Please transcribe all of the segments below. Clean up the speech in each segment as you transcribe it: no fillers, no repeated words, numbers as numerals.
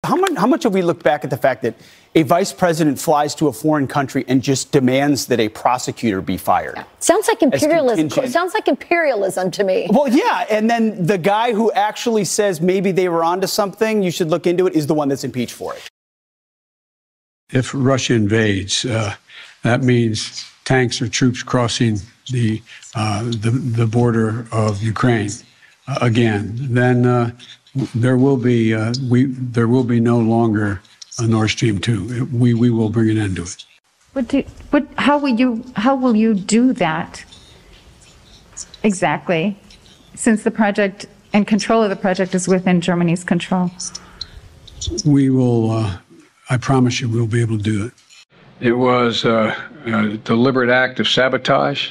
How much have we looked back at the fact that a vice president flies to a foreign country and just demands that a prosecutor be fired? Sounds like imperialism. Sounds like imperialism to me. Well, yeah. And then the guy who actually says maybe they were onto something, you should look into it, is the one that's impeached for it. If Russia invades, that means tanks or troops crossing the border of Ukraine again. Then there will be no longer a Nord Stream 2. We will bring an end to it. How will you do that exactly, since the project and control of the project is within Germany's control? We will. I promise you, we'll be able to do it. It was a deliberate act of sabotage,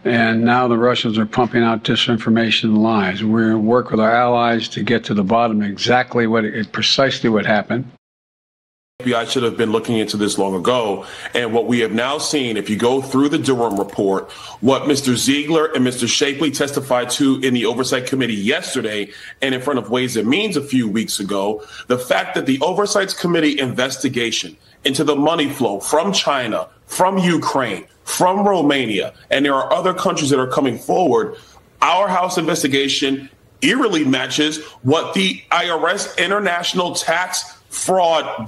and now the Russians are pumping out disinformation and lies. We're going to work with our allies to get to the bottom of exactly precisely what happened. FBI should have been looking into this long ago. And what we have now seen, if you go through the Durham report, what Mr. Ziegler and Mr. Shapley testified to in the Oversight Committee yesterday and in front of Ways and Means a few weeks ago, the fact that the Oversight Committee investigation into the money flow from China, from Ukraine, from Romania, and there are other countries that are coming forward, our House investigation eerily matches what the IRS International Tax Fraud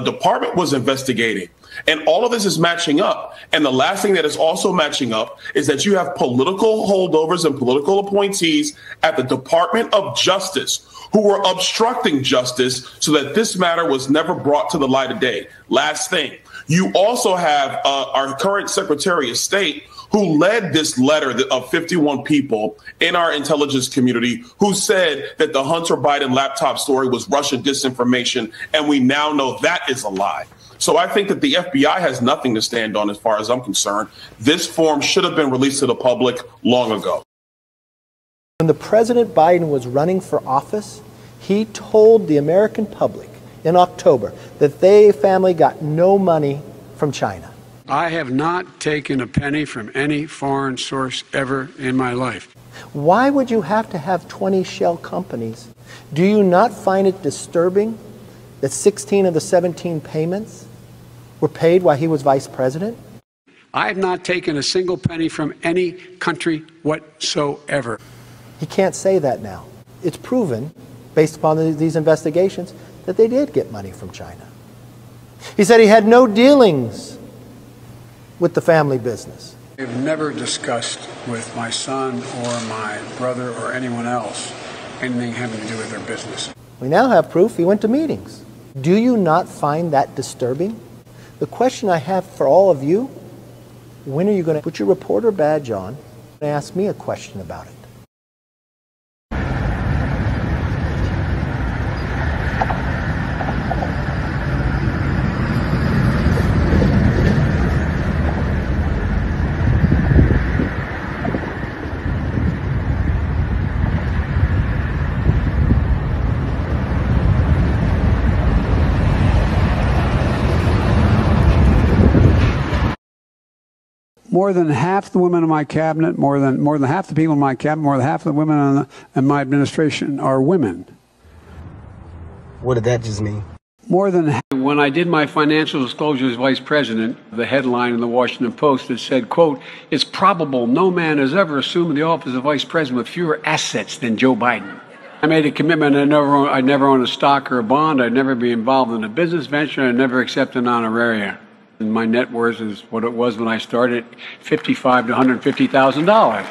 Department was investigating. And all of this is matching up. And the last thing that is also matching up is that you have political holdovers and political appointees at the Department of Justice who were obstructing justice so that this matter was never brought to the light of day. Last thing, you also have our current Secretary of State who led this letter of 51 people in our intelligence community who said that the Hunter Biden laptop story was Russian disinformation, and we now know that is a lie. So I think that the FBI has nothing to stand on as far as I'm concerned. This form should have been released to the public long ago. When the President Biden was running for office, he told the American public in October that they family got no money from China. I have not taken a penny from any foreign source ever in my life. Why would you have to have 20 shell companies? Do you not find it disturbing that 16 of the 17 payments were paid while he was vice president? I have not taken a single penny from any country whatsoever. He can't say that now. It's proven, based upon these investigations, that they did get money from China. He said he had no dealings with the family business. I've never discussed with my son or my brother or anyone else anything having to do with their business. We now have proof he went to meetings. Do you not find that disturbing? The question I have for all of you, when are you going to put your reporter badge on and ask me a question about it? More than half the women in my cabinet, more than half the people in my cabinet, more than half the women in my administration are women. What did that just mean? More than half. When I did my financial disclosure as vice president, the headline in the Washington Post that said, quote, "It's probable no man has ever assumed the office of vice president with fewer assets than Joe Biden." I made a commitment I'd never own a stock or a bond, I'd never be involved in a business venture, I'd never accept an honoraria. And my net worth is what it was when I started, $55,000 to $150,000.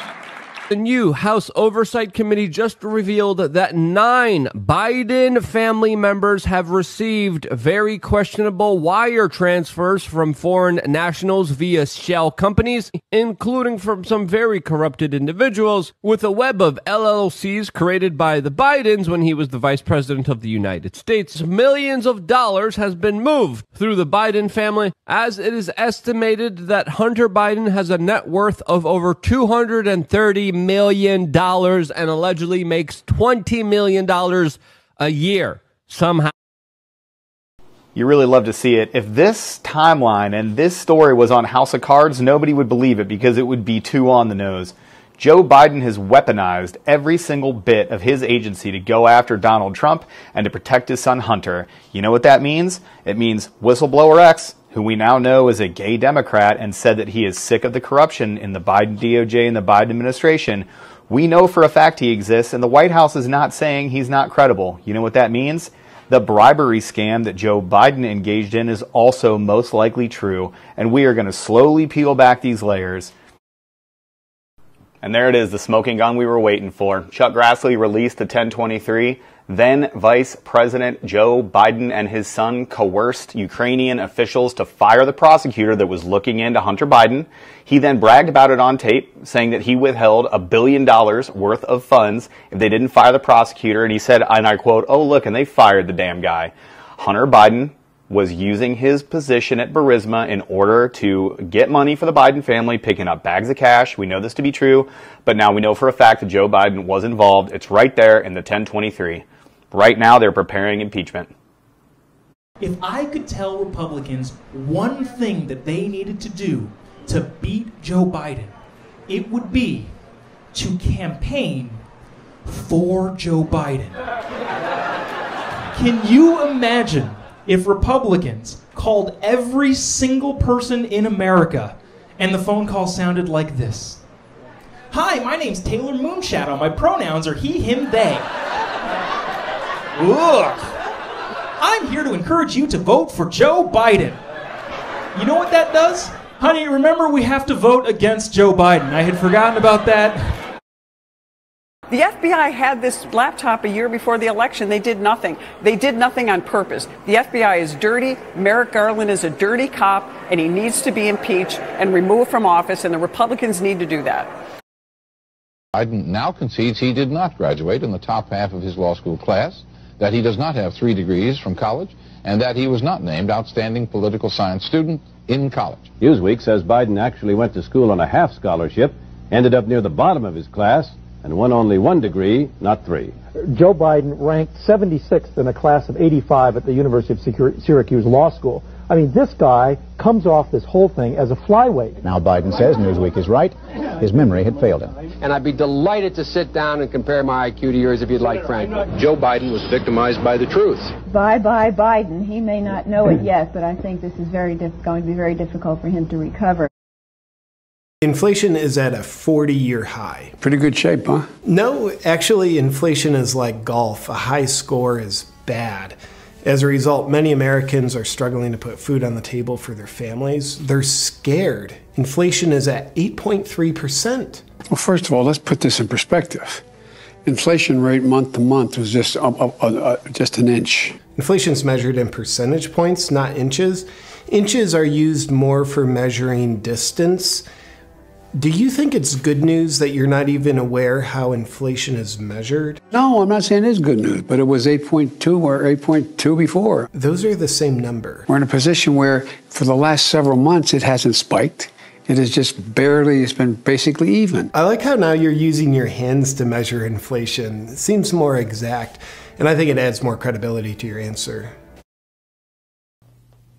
The new House Oversight Committee just revealed that 9 Biden family members have received very questionable wire transfers from foreign nationals via shell companies, including from some very corrupted individuals, with a web of LLCs created by the Bidens when he was the vice president of the United States. Millions of dollars has been moved through the Biden family, as it is estimated that Hunter Biden has a net worth of over $230 million and allegedly makes $20 million a year somehow. You really love to see it. If this timeline and this story was on House of Cards, nobody would believe it because it would be too on the nose. Joe Biden has weaponized every single bit of his agency to go after Donald Trump and to protect his son Hunter. You know what that means? It means Whistleblower X, who we now know is a gay Democrat and said that he is sick of the corruption in the Biden DOJ and the Biden administration. We know for a fact he exists, and the White House is not saying he's not credible. You know what that means? The bribery scam that Joe Biden engaged in is also most likely true, and we are going to slowly peel back these layers. And there it is, the smoking gun we were waiting for. Chuck Grassley released the 1023. Then Vice President Joe Biden and his son coerced Ukrainian officials to fire the prosecutor that was looking into Hunter Biden. He then bragged about it on tape, saying that he withheld $1 billion worth of funds if they didn't fire the prosecutor. And he said, and I quote, "Oh, look, and they fired the damn guy." Hunter Biden was using his position at Burisma in order to get money for the Biden family, picking up bags of cash. We know this to be true, but now we know for a fact that Joe Biden was involved. It's right there in the 1023. Right now, they're preparing impeachment. If I could tell Republicans one thing that they needed to do to beat Joe Biden, it would be to campaign for Joe Biden. Can you imagine if Republicans called every single person in America and the phone call sounded like this? "Hi, my name's Taylor Moonshadow. My pronouns are he, him, they. Ugh. I'm here to encourage you to vote for Joe Biden." You know what that does? Honey, remember we have to vote against Joe Biden. I had forgotten about that. The FBI had this laptop a year before the election. They did nothing. They did nothing on purpose. The FBI is dirty. Merrick Garland is a dirty cop, and he needs to be impeached and removed from office, and the Republicans need to do that. Biden now concedes he did not graduate in the top half of his law school class, that he does not have 3 degrees from college, and that he was not named outstanding political science student in college. Newsweek says Biden actually went to school on a half scholarship, ended up near the bottom of his class, and won only 1 degree, not 3. Joe Biden ranked 76th in a class of 85 at the University of Syracuse Law School. I mean, this guy comes off this whole thing as a flyweight. Now Biden says Newsweek is right. His memory had failed him. And I'd be delighted to sit down and compare my IQ to yours if you'd like, Frank. Joe Biden was victimized by the truth. Bye Biden. He may not know it yet, but I think this is going to be very difficult for him to recover. Inflation is at a 40-year high. Pretty good shape, huh? No, actually, inflation is like golf. A high score is bad. As a result, many Americans are struggling to put food on the table for their families. They're scared. Inflation is at 8.3%. Well, first of all, let's put this in perspective. Inflation rate month to month was just an inch. Inflation is measured in percentage points, not inches. Inches are used more for measuring distance. Do you think it's good news that you're not even aware how inflation is measured? No, I'm not saying it's good news, but it was 8.2 or 8.2 before. Those are the same number. We're in a position where for the last several months it hasn't spiked. It is just barely, it's been basically even. I like how now you're using your hands to measure inflation. It seems more exact, and I think it adds more credibility to your answer.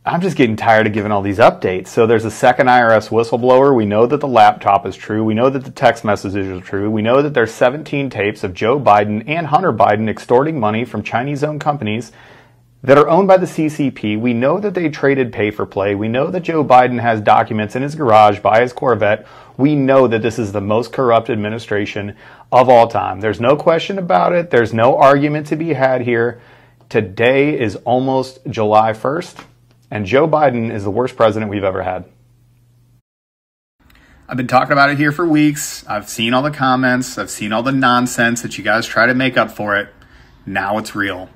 I'm just getting tired of giving all these updates. So there's a second IRS whistleblower. We know that the laptop is true. We know that the text messages are true. We know that there's 17 tapes of Joe Biden and Hunter Biden extorting money from Chinese-owned companies that are owned by the CCP. We know that they traded pay for play. We know that Joe Biden has documents in his garage by his Corvette. We know that this is the most corrupt administration of all time. There's no question about it. There's no argument to be had here. Today is almost July 1st. And Joe Biden is the worst president we've ever had. I've been talking about it here for weeks. I've seen all the comments. I've seen all the nonsense that you guys try to make up for it. Now it's real.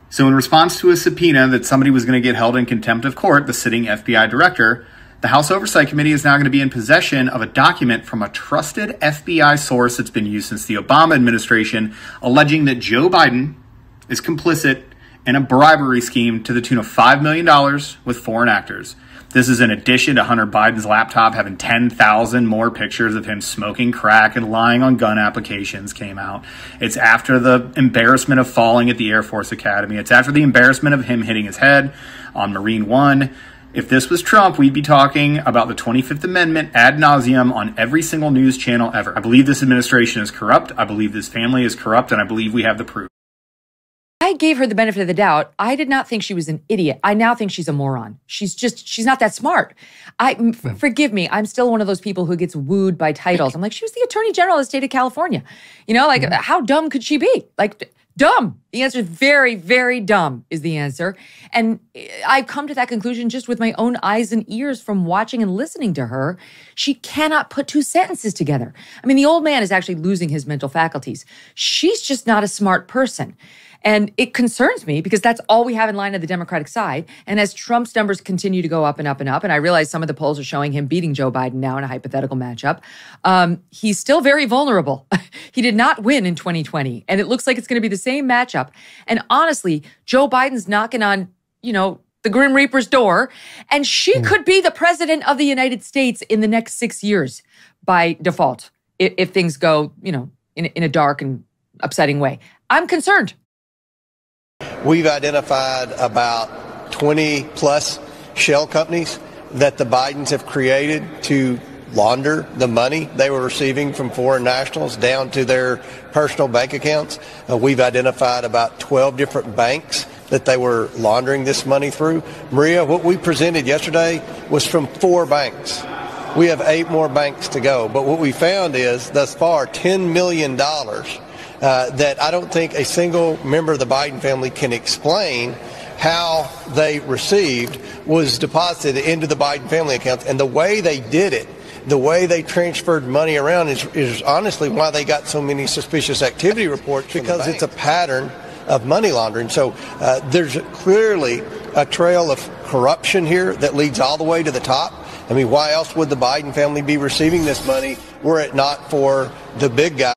So in response to a subpoena that somebody was going to get held in contempt of court, the sitting FBI director, the House Oversight Committee is now going to be in possession of a document from a trusted FBI source that's been used since the Obama administration, alleging that Joe Biden is complicit in a bribery scheme to the tune of $5 million with foreign actors. This is in addition to Hunter Biden's laptop having 10,000 more pictures of him smoking crack and lying on gun applications came out. It's after the embarrassment of falling at the Air Force Academy. It's after the embarrassment of him hitting his head on Marine One. If this was Trump, we'd be talking about the 25th Amendment ad nauseum on every single news channel ever. I believe this administration is corrupt. I believe this family is corrupt, and I believe we have the proof. I gave her the benefit of the doubt. I did not think she was an idiot. I now think she's a moron. She's not that smart. Forgive me. I'm still one of those people who gets wooed by titles. I'm like, she was the Attorney General of the state of California. You know, like, how dumb could she be? Like, dumb. The answer is very, very dumb is the answer. And I've come to that conclusion just with my own eyes and ears from watching and listening to her. She cannot put two sentences together. I mean, the old man is actually losing his mental faculties. She's just not a smart person. And it concerns me because that's all we have in line on the Democratic side. And as Trump's numbers continue to go up and up and up, and I realize some of the polls are showing him beating Joe Biden now in a hypothetical matchup, he's still very vulnerable. He did not win in 2020. And it looks like it's going to be the same matchup. And honestly, Joe Biden's knocking on, the Grim Reaper's door. And she could be the president of the United States in the next 6 years by default, if things go, in a dark and upsetting way. I'm concerned. We've identified about 20 plus shell companies that the Bidens have created to launder the money they were receiving from foreign nationals down to their personal bank accounts. We've identified about 12 different banks that they were laundering this money through. Maria, what we presented yesterday was from 4 banks. We have 8 more banks to go. But what we found is, thus far, $10 million that I don't think a single member of the Biden family can explain how they received was deposited into the Biden family accounts. And the way they did it, the way they transferred money around is honestly why they got so many suspicious activity reports, because it's a pattern of money laundering. So there's clearly a trail of corruption here that leads all the way to the top. I mean, why else would the Biden family be receiving this money were it not for the big guy?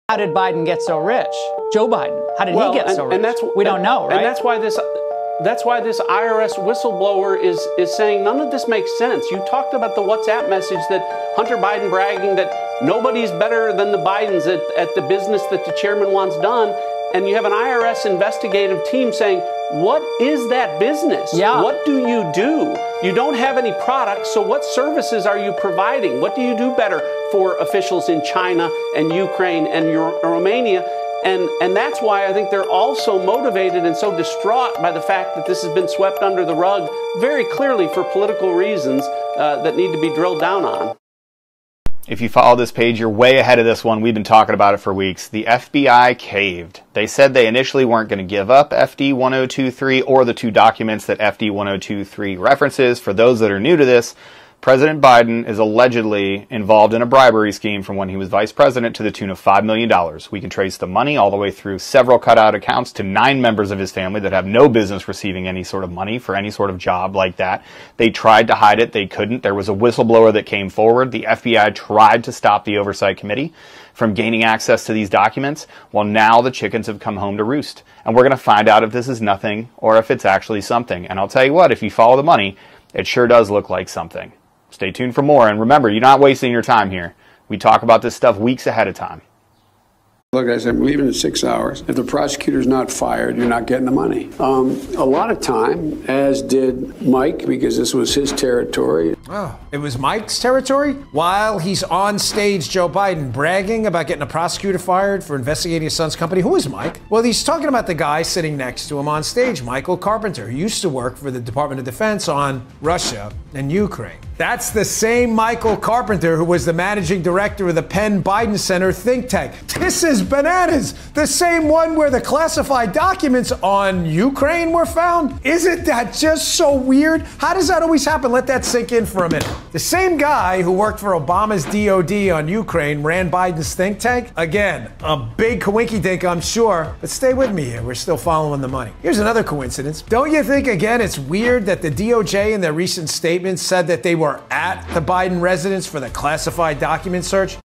How did Biden get so rich? Joe Biden. How did he get so rich? We don't know, right? And that's why this IRS whistleblower is saying none of this makes sense. You talked about the WhatsApp message that Hunter Biden bragging that nobody's better than the Bidens at the business that the chairman wants done. And you have an IRS investigative team saying, what is that business? Yeah. What do you do? You don't have any products, so what services are you providing? What do you do better for officials in China and Ukraine and Romania? And that's why I think they're all so motivated and so distraught by the fact that this has been swept under the rug very clearly for political reasons that need to be drilled down on. If you follow this page, you're way ahead of this one. We've been talking about it for weeks. The FBI caved. They said they initially weren't going to give up FD 1023 or the 2 documents that FD 1023 references. For those that are new to this, President Biden is allegedly involved in a bribery scheme from when he was vice president to the tune of $5 million. We can trace the money all the way through several cutout accounts to 9 members of his family that have no business receiving any sort of money for any sort of job like that. They tried to hide it. They couldn't. There was a whistleblower that came forward. The FBI tried to stop the Oversight Committee from gaining access to these documents. Well, now the chickens have come home to roost. And we're going to find out if this is nothing or if it's actually something. And I'll tell you what, if you follow the money, it sure does look like something. Stay tuned for more. And remember, you're not wasting your time here. We talk about this stuff weeks ahead of time. Look, I said, I'm leaving in 6 hours. If the prosecutor's not fired, you're not getting the money. A lot of time, as did Mike, because this was his territory. Oh, it was Mike's territory? While he's on stage, Joe Biden bragging about getting a prosecutor fired for investigating his son's company. Who is Mike? Well, he's talking about the guy sitting next to him on stage, Michael Carpenter, who used to work for the Department of Defense on Russia and Ukraine. That's the same Michael Carpenter who was the managing director of the Penn Biden Center think tank. This is bananas. The same one where the classified documents on Ukraine were found. Isn't that just so weird? How does that always happen? Let that sink in for a minute. The same guy who worked for Obama's DOD on Ukraine ran Biden's think tank. Again, a big coinky dink, I'm sure. But stay with me here. We're still following the money. Here's another coincidence. Don't you think, again, it's weird that the DOJ in their recent statements said that they were at the Biden residence for the classified document search?